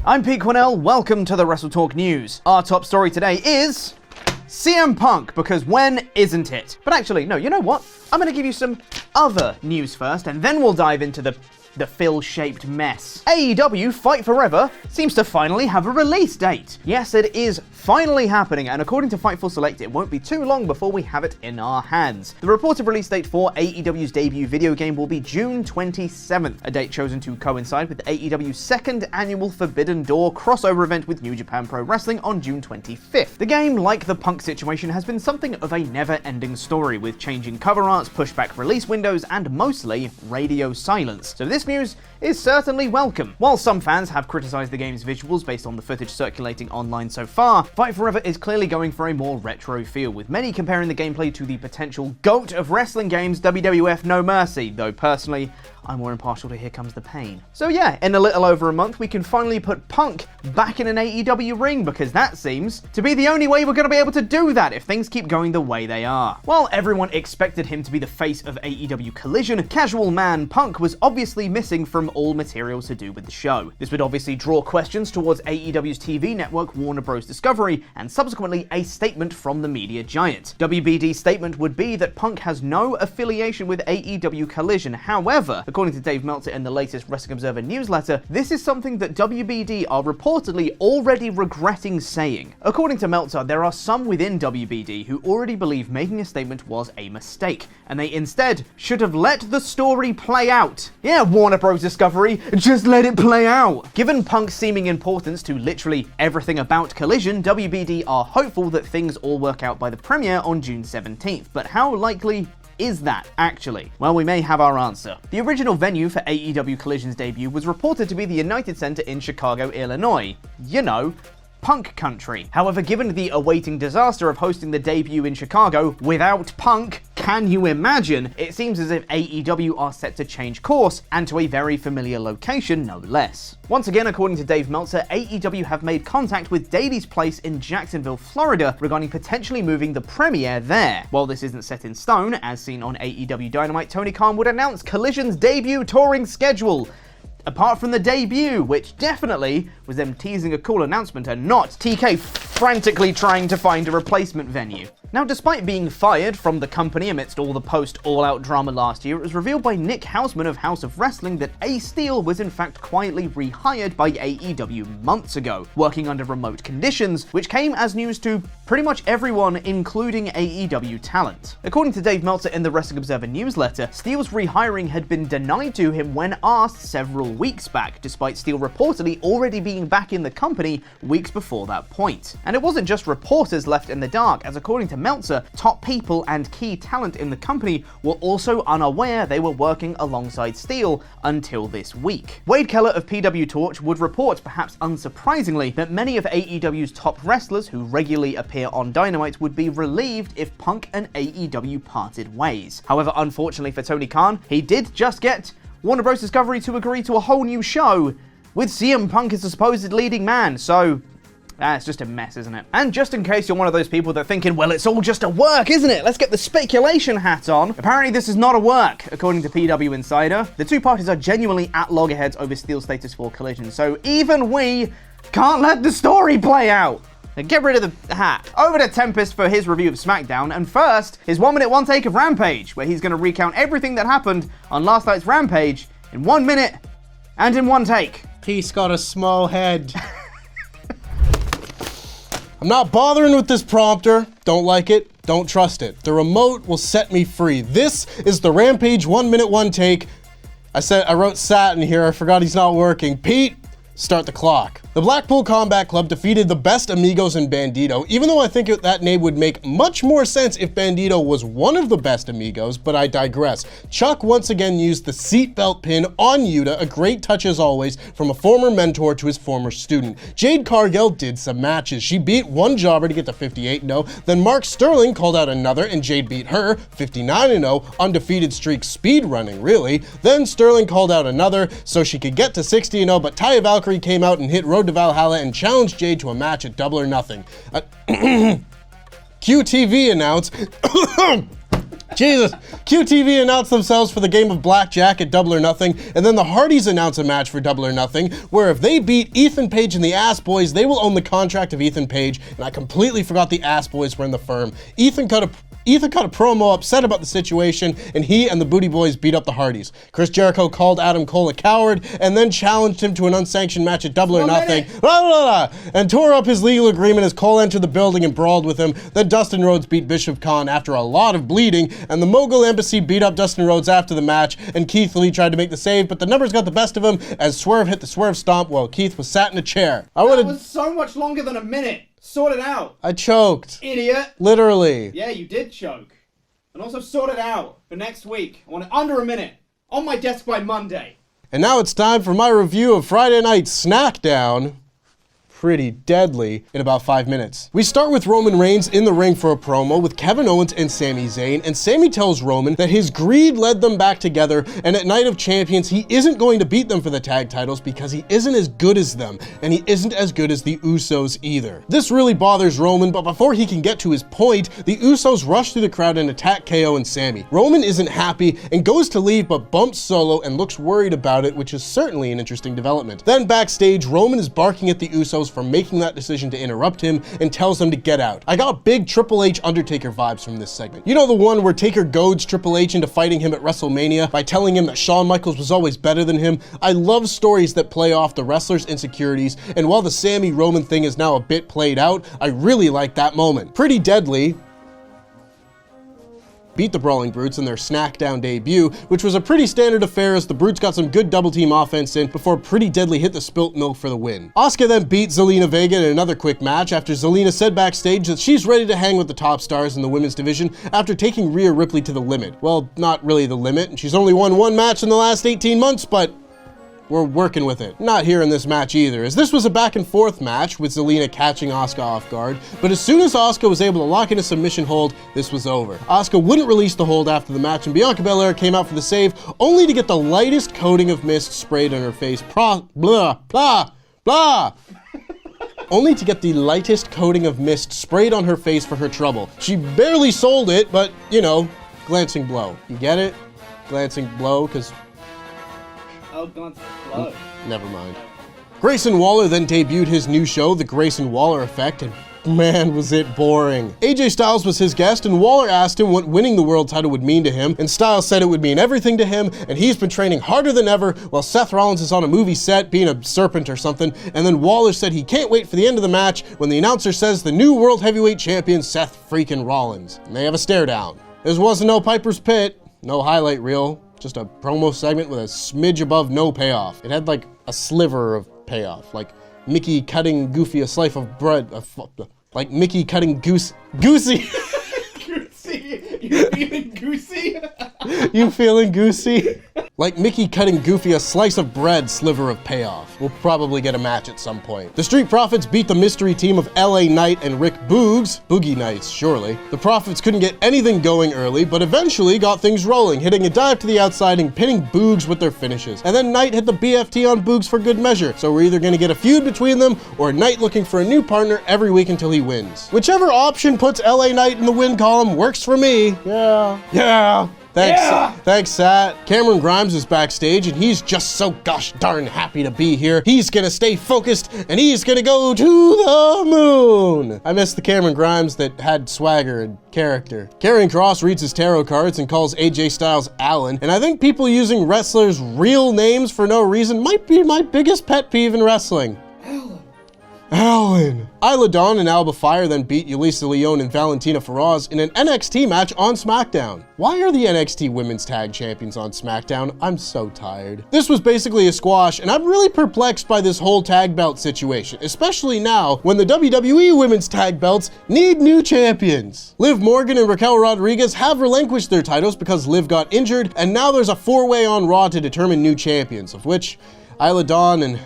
I'm Quinnell, welcome to the WrestleTalk News. Our top story today is CM Punk, because when isn't it? But actually, no, you know what? I'm going to give you some other news first, and then we'll dive into the Phil-shaped mess. AEW Fight Forever seems to finally have a release date. Yes, it is finally happening, and according to Fightful Select, it won't be too long before we have it in our hands. The reported release date for AEW's debut video game will be June 27th, a date chosen to coincide with AEW's second annual Forbidden Door crossover event with New Japan Pro Wrestling on June 25th. The game, like the Punk situation, has been something of a never-ending story, with changing cover arts, pushback release windows, and mostly radio silence. So this news is certainly welcome. While some fans have criticized the game's visuals based on the footage circulating online so far, Fight Forever is clearly going for a more retro feel, with many comparing the gameplay to the potential GOAT of wrestling games, WWF No Mercy, though personally, I'm more impartial to Here Comes the Pain. So yeah, in a little over a month, we can finally put Punk back in an AEW ring, because that seems to be the only way we're going to be able to do that if things keep going the way they are. While everyone expected him to be the face of AEW Collision, casual man Punk was obviously missing from all materials to do with the show. This would obviously draw questions towards AEW's TV network Warner Bros. Discovery, and subsequently a statement from the media giant. WBD's statement would be that Punk has no affiliation with AEW Collision. However, according to Dave Meltzer in the latest Wrestling Observer newsletter, this is something that WBD are reportedly already regretting saying. According to Meltzer, there are some within WBD who already believe making a statement was a mistake, and they instead should have let the story play out. Yeah, Warner Bros. Discovery, just let it play out. Given Punk's seeming importance to literally everything about Collision, WBD are hopeful that things all work out by the premiere on June 17th, but how likely is that, actually? Well, we may have our answer. The original venue for AEW Collision's debut was reported to be the United Center in Chicago, Illinois. You know, Punk country. However, given the awaiting disaster of hosting the debut in Chicago without Punk, can you imagine? It seems as if AEW are set to change course, and to a very familiar location, no less. Once again, according to Dave Meltzer, AEW have made contact with Daily's Place in Jacksonville, Florida, regarding potentially moving the premiere there. While this isn't set in stone, as seen on AEW Dynamite, Tony Khan would announce Collision's debut touring schedule. Apart from the debut, which definitely was them teasing a cool announcement and not TK frantically trying to find a replacement venue. Now, despite being fired from the company amidst all the post-All-Out drama last year, it was revealed by Nick Hausman of House of Wrestling that Ace Steel was in fact quietly rehired by AEW months ago, working under remote conditions, which came as news to pretty much everyone, including AEW talent. According to Dave Meltzer in the Wrestling Observer newsletter, Steel's rehiring had been denied to him when asked several weeks back, despite Steel reportedly already being back in the company weeks before that point. And it wasn't just reporters left in the dark, as according to Meltzer, top people and key talent in the company were also unaware they were working alongside Steel until this week. Wade Keller of PW Torch would report, perhaps unsurprisingly, that many of AEW's top wrestlers who regularly appear on Dynamite would be relieved if Punk and AEW parted ways. However, unfortunately for Tony Khan, he did just get Warner Bros. Discovery to agree to a whole new show with CM Punk as the supposed leading man, so it's just a mess, isn't it? And just in case you're one of those people that are thinking, well, it's all just a work, isn't it? Let's get the speculation hat on. Apparently this is not a work, according to PW Insider. The two parties are genuinely at loggerheads over Steel's status for Collision, so even we can't let the story play out. Now get rid of the hat. Over to Tempest for his review of SmackDown, and first, his 1 minute one take of Rampage, where he's going to recount everything that happened on last night's Rampage in 1 minute and in one take. Peace got a small head. I'm not bothering with this prompter. Don't like it, don't trust it. The remote will set me free. This is the Rampage 1 minute one take. I wrote Sat in here, I forgot he's not working. Pete, start the clock. The Blackpool Combat Club defeated the Best Amigos and Bandito, even though I think that name would make much more sense if Bandito was one of the Best Amigos, but I digress. Chuck once again used the seatbelt pin on Yuta, a great touch as always, from a former mentor to his former student. Jade Cargill did some matches. She beat one jobber to get to 58-0, then Mark Sterling called out another and Jade beat her, 59-0, undefeated streak speed running, really. Then Sterling called out another so she could get to 60-0, but Taya Valkyrie came out and hit Road to Valhalla and challenged Jade to a match at Double or Nothing. QTV announced Jesus. QTV announced themselves for the game of blackjack at Double or Nothing, and then the Hardys announced a match for Double or Nothing, where if they beat Ethan Page and the Ass Boys, they will own the contract of Ethan Page, and I completely forgot the Ass Boys were in the firm. Ethan cut a promo upset about the situation, and he and the Booty Boys beat up the Hardys. Chris Jericho called Adam Cole a coward, and then challenged him to an unsanctioned match at Double or Nothing, and tore up his legal agreement as Cole entered the building and brawled with him. Then Dustin Rhodes beat Bishop Khan after a lot of bleeding, and the Mogul Embassy beat up Dustin Rhodes after the match, and Keith Lee tried to make the save, but the numbers got the best of him as Swerve hit the Swerve Stomp while Keith was sat in a chair. That was so much longer than a minute. Sort it out. I choked. Idiot. Literally. Yeah, you did choke. And also sort it out for next week. I want it under a minute. On my desk by Monday. And now it's time for my review of Friday Night SmackDown. Pretty deadly in about 5 minutes. We start with Roman Reigns in the ring for a promo with Kevin Owens and Sami Zayn, and Sami tells Roman that his greed led them back together, and at Night of Champions he isn't going to beat them for the tag titles because he isn't as good as them, and he isn't as good as the Usos either. This really bothers Roman, but before he can get to his point, the Usos rush through the crowd and attack KO and Sami. Roman isn't happy and goes to leave but bumps Solo and looks worried about it, which is certainly an interesting development. Then backstage, Roman is barking at the Usos for making that decision to interrupt him and tells them to get out. I got big Triple H Undertaker vibes from this segment. You know, the one where Taker goads Triple H into fighting him at WrestleMania by telling him that Shawn Michaels was always better than him? I love stories that play off the wrestler's insecurities, and while the Sami Roman thing is now a bit played out, I really like that moment. Pretty Deadly beat the Brawling Brutes in their SmackDown debut, which was a pretty standard affair as the Brutes got some good double team offense in before Pretty Deadly hit the spilt milk for the win. Asuka then beat Zelina Vega in another quick match after Zelina said backstage that she's ready to hang with the top stars in the women's division after taking Rhea Ripley to the limit. Well, not really the limit, and she's only won one match in the last 18 months, but we're working with it. Not here in this match either, as this was a back and forth match with Zelina catching Asuka off guard, but as soon as Asuka was able to lock in a submission hold, this was over. Asuka wouldn't release the hold after the match, and Bianca Belair came out for the save, only to get the lightest coating of mist sprayed on her face. Only to get the lightest coating of mist sprayed on her face for her trouble. She barely sold it, but, you know, glancing blow. You get it? Glancing blow, because Oh, glancing blow. Never mind. Grayson Waller then debuted his new show, The Grayson Waller Effect, and man, was it boring. AJ Styles was his guest, and Waller asked him what winning the world title would mean to him, and Styles said it would mean everything to him, and he's been training harder than ever, while Seth Rollins is on a movie set being a serpent or something, and then Waller said he can't wait for the end of the match when the announcer says the new World Heavyweight Champion, Seth freaking Rollins. And they have a stare down. There wasn't no Piper's Pit, no highlight reel, just a promo segment with a smidge above no payoff. It had like a sliver of payoff, like Mickey cutting Goofy a slice of bread, like Mickey cutting Goosey. Goosey? You feeling goosey? You feeling goosey? Like Mickey cutting Goofy a slice of bread sliver of payoff. We'll probably get a match at some point. The Street Profits beat the mystery team of LA Knight and Rick Boogs. Boogie Knights, surely. The Profits couldn't get anything going early, but eventually got things rolling, hitting a dive to the outside and pinning Boogs with their finishes. And then Knight hit the BFT on Boogs for good measure, so we're either gonna get a feud between them, or Knight looking for a new partner every week until he wins. Whichever option puts LA Knight in the win column works for me. Yeah. Thanks, Sat. Cameron Grimes is backstage, and he's just so gosh darn happy to be here. He's gonna stay focused, and he's gonna go to the moon. I miss the Cameron Grimes that had swagger and character. Karrion Kross reads his tarot cards and calls AJ Styles Alan, and I think people using wrestlers' real names for no reason might be my biggest pet peeve in wrestling. Alan. Isla Dawn and Alba Fire then beat Yulisa Leon and Valentina Feroz in an NXT match on SmackDown. Why are the NXT Women's Tag Champions on SmackDown? I'm so tired. This was basically a squash, and I'm really perplexed by this whole tag belt situation, especially now when the WWE Women's Tag Belts need new champions. Liv Morgan and Raquel Rodriguez have relinquished their titles because Liv got injured, and now there's a four-way on Raw to determine new champions, of which Isla Dawn and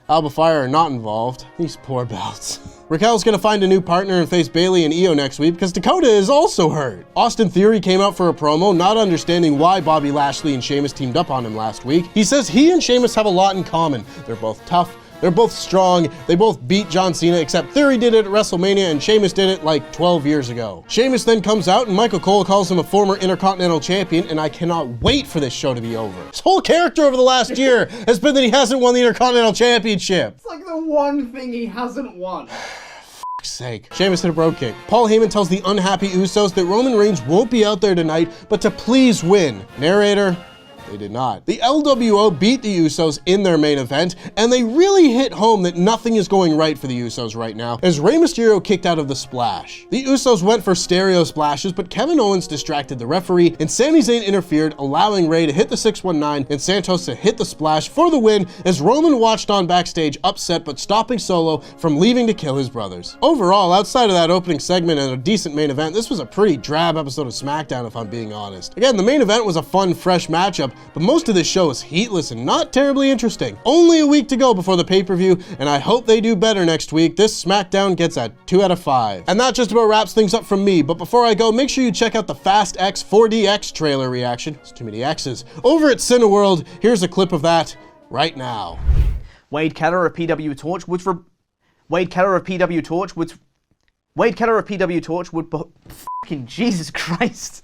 Alba Fire are not involved. These poor belts. Raquel's gonna find a new partner and face Bayley and Io next week because Dakota is also hurt. Austin Theory came out for a promo, not understanding why Bobby Lashley and Sheamus teamed up on him last week. He says he and Sheamus have a lot in common. They're both tough, They're both strong, they both beat John Cena, except Theory did it at WrestleMania and Sheamus did it like 12 years ago. Sheamus then comes out and Michael Cole calls him a former Intercontinental Champion, and I cannot wait for this show to be over. His whole character over the last year has been that he hasn't won the Intercontinental Championship. It's like the one thing he hasn't won. Sake. Sheamus hit a bro kick. Paul Heyman tells the unhappy Usos that Roman Reigns won't be out there tonight, but to please win. Narrator, they did not. The LWO beat the Usos in their main event, and they really hit home that nothing is going right for the Usos right now, as Rey Mysterio kicked out of the splash. The Usos went for stereo splashes, but Kevin Owens distracted the referee, and Sami Zayn interfered, allowing Rey to hit the 619 and Santos to hit the splash for the win, as Roman watched on backstage upset but stopping Solo from leaving to kill his brothers. Overall, outside of that opening segment and a decent main event, this was a pretty drab episode of SmackDown if I'm being honest. Again, the main event was a fun, fresh matchup, but most of this show is heatless and not terribly interesting. Only a week to go before the pay-per-view, and I hope they do better next week. This SmackDown gets a 2 out of 5. And that just about wraps things up from me, but before I go, make sure you check out the Fast X 4DX trailer reaction. It's too many X's. Over at Cineworld, here's a clip of that right now. Wade Keller of PW Torch would fucking Jesus Christ.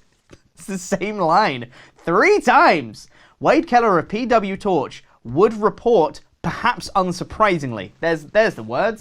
It's the same line 3 times. Wade Keller of PW Torch would report, perhaps unsurprisingly. There's the words.